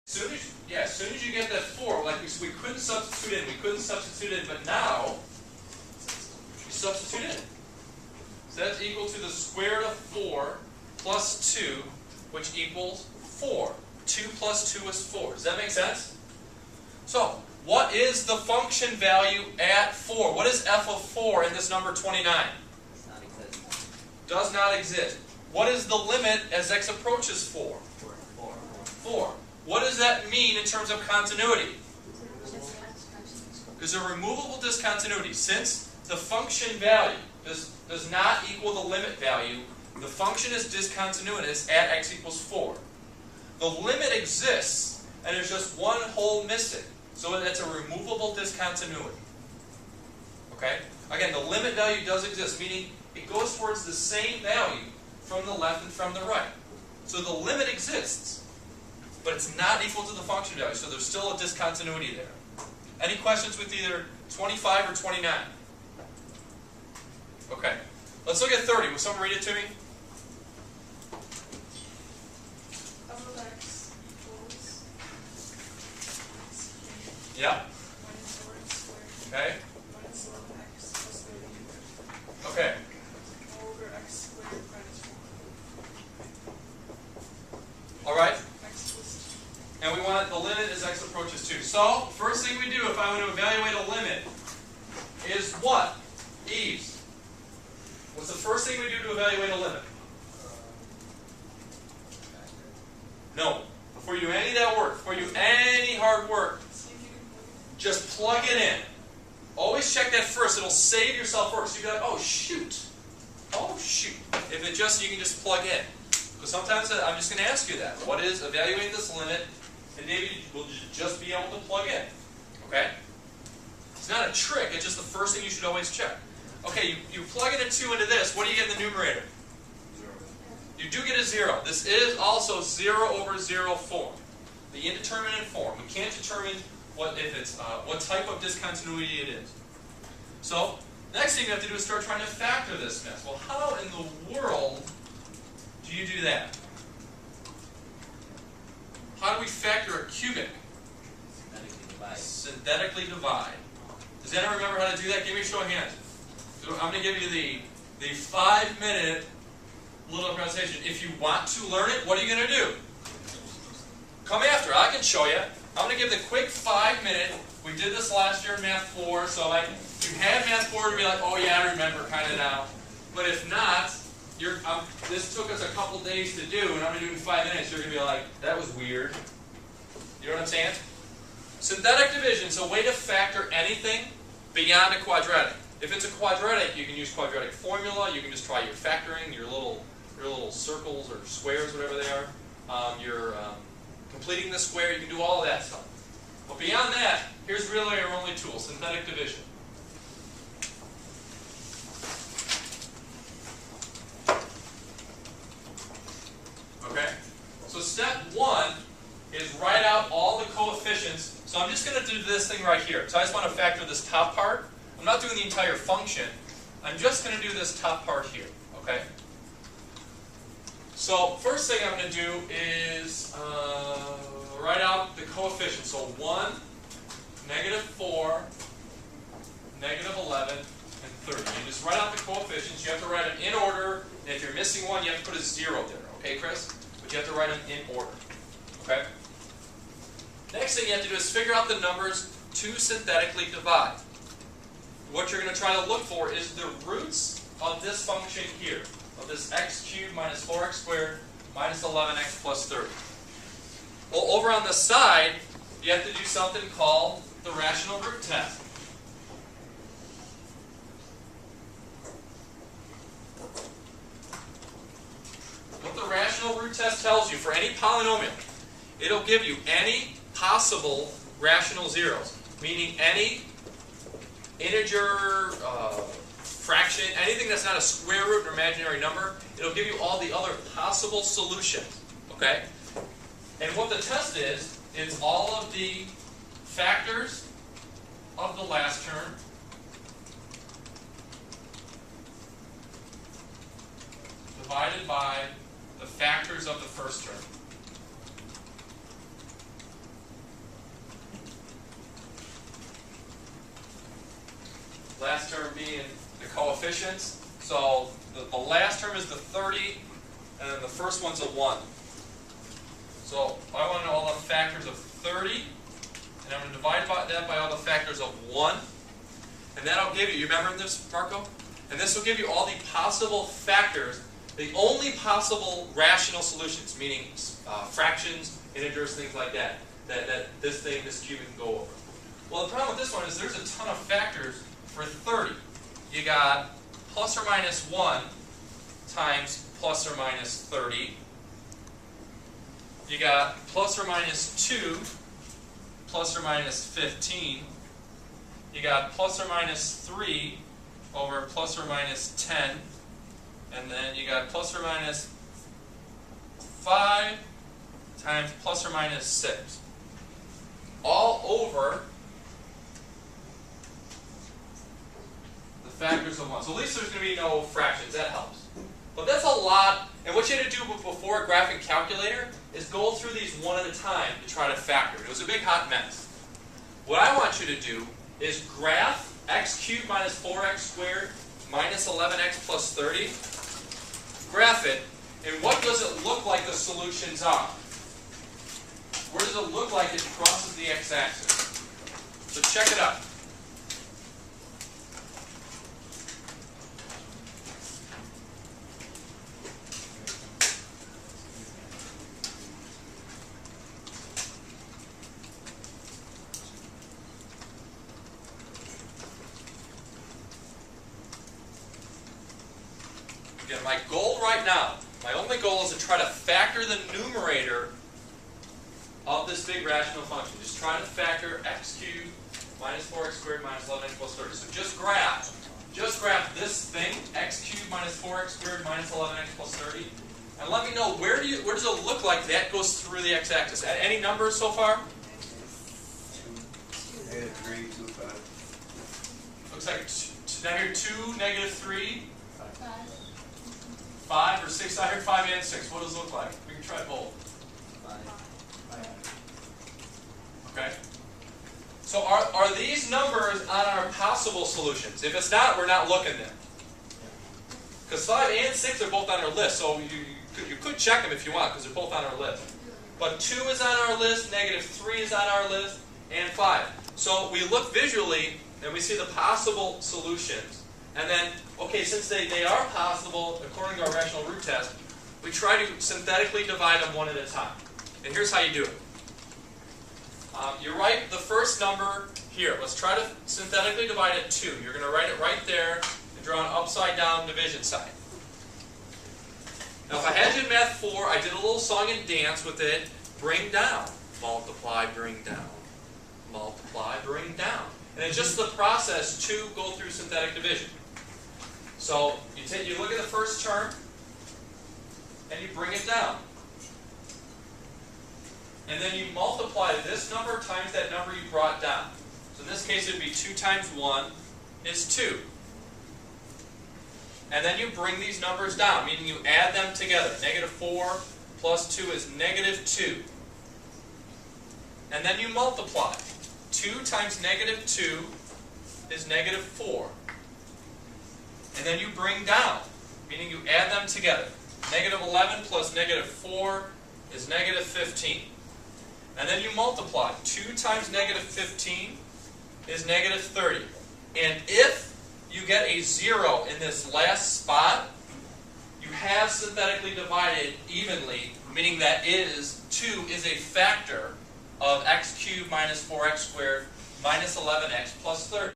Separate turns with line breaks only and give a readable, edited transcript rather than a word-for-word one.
As soon as you get that 4, like we couldn't substitute in, but now you substitute in. So that's equal to the square root of 4 plus 2, which equals 4. 2 plus 2 is 4. Does that make sense? So, what is the function value at 4? What is f of 4 in this number 29?
Does not exist.
Does not exist. What is the limit as x approaches 4? 4. What does that mean in terms of continuity? There's a removable discontinuity. Since the function value does not equal the limit value, the function is discontinuous at x equals 4. The limit exists, and there's just one hole missing. So that's a removable discontinuity. Okay? Again, the limit value does exist, meaning it goes towards the same value from the left and from the right. So the limit exists, but it's not equal to the function value, so there's still a discontinuity there. Any questions with either 25 or 29? Okay. Let's look at 30. Will someone read it to me? Yeah. Okay. Okay. All right. And we want the limit as x approaches 2. So, first thing we do if I want to evaluate a limit is what? Eves. What's the first thing we do to evaluate a limit? No. Before you do any of that work, before you do any hard work, just plug it in. Always check that first. It'll save yourself work. So you'll be like, oh, shoot. Oh, shoot. If it just, you can just plug in. Because sometimes I'm just going to ask you that. What is evaluating this limit? And David will just be able to plug in. Okay? It's not a trick. It's just the first thing you should always check. Okay, you plug in a 2 into this. What do you get in the numerator?
0.
You do get a 0. This is also 0 over 0 form. The indeterminate form. We can't determine what type of discontinuity it is. So, next thing you have to do is start trying to factor this mess. Well, how in the world do you do that? How do we factor a cubic? Synthetically divide. Does anyone remember how to do that? Give me a show of hands. So I'm going to give you the 5-minute little presentation. If you want to learn it, what are you going to do? Come after. I can show you. I'm going to give the quick 5-minute. We did this last year in Math 4, so if you had Math 4, to be like, oh yeah, I remember kind of now. But if not, this took us a couple days to do, and I'm going to do it in 5 minutes. You're going to be like, that was weird. You know what I'm saying? Synthetic division is a way to factor anything beyond a quadratic. If it's a quadratic, you can use quadratic formula. You can just try your factoring, your little circles or squares, whatever they are. Completing the square, you can do all of that stuff. But beyond that, here's really our only tool, synthetic division. Okay? So step 1 is write out all the coefficients. So I'm just going to do this thing right here. So I just want to factor this top part. I'm not doing the entire function. I'm just going to do this top part here. Okay? So first thing I'm going to do is write out the coefficients. So 1, -4, -11, and 30. You just write out the coefficients. You have to write them in order. And if you're missing one, you have to put a 0 there. Okay, Chris? But you have to write them in order. Okay? Next thing you have to do is figure out the numbers to synthetically divide. What you're going to try to look for is the roots of this function here, of this x cubed minus 4x squared minus 11x plus 30. Well, over on the side, you have to do something called the rational root test. What the rational root test tells you, for any polynomial, it'll give you any possible rational zeros, meaning any integer, fraction, anything that's not a square root or imaginary number. It'll give you all the other possible solutions. Okay? And what the test is all of the factors of the last term divided by the factors of the first term. Last term being the coefficients. So the last term is the 30, and then the first one's a 1. So I want to know all the factors of 30, and I'm going to divide that by all the factors of 1. And that'll give you remember this, Marco? And this will give you all the possible factors, the only possible rational solutions, meaning fractions, integers, things like that, that this cube can go over. Well, the problem with this one is there's a ton of factors for 30. You got plus or minus 1 times plus or minus 30. You got plus or minus 2 plus or minus 15. You got plus or minus 3 over plus or minus 10. And then you got plus or minus 5 times plus or minus 6. All over the factors of 1. So at least there's going to be no fractions. That helps. But that's a lot. And what you had to do before a graphing calculator is go through these one at a time to try to factor. It was a big hot mess. What I want you to do is graph x cubed minus 4x squared minus 11x plus 30. Graph it, and what does it look like the solutions are? Where does it look like it crosses the x-axis? So check it out. Again, my goal right now, my only goal is to try to factor the numerator of this big rational function. Just try to factor x cubed minus 4x squared minus 11x plus 30. So just graph this thing, x cubed minus 4x squared minus 11x plus 30, and let me know where does it look like that goes through the x-axis. Any numbers so far?
Negative 3, 2, 5.
Looks like down here 2, negative 3. 5 or 6, I heard 5 and 6. What does it look like? We can try both.
5.
Okay? So are these numbers on our possible solutions? If it's not, we're not looking there. Because 5 and 6 are both on our list, so you could check them if you want, because they're both on our list. But 2 is on our list, negative 3 is on our list, and 5. So we look visually, and we see the possible solutions. And then, okay, since they are possible, according to our rational root test, we try to synthetically divide them one at a time. And here's how you do it. You write the first number here. Let's try to synthetically divide it 2. You're going to write it right there and draw an upside down division sign. Now if I had you in Math 4, I did a little song and dance with it. Bring down. Multiply, bring down. Multiply, bring down. And it's just the process to go through synthetic division. So you look at the first term, and you bring it down. And then you multiply this number times that number you brought down. So in this case it would be 2 times 1 is 2. And then you bring these numbers down, meaning you add them together. Negative 4 plus 2 is negative 2. And then you multiply. 2 times negative 2 is negative 4. And then you bring down, meaning you add them together. Negative 11 plus negative 4 is negative 15. And then you multiply. 2 times negative 15 is negative 30. And if you get a 0 in this last spot, you have synthetically divided evenly, meaning that 2 is a factor of x cubed minus 4x squared minus 11x plus 30.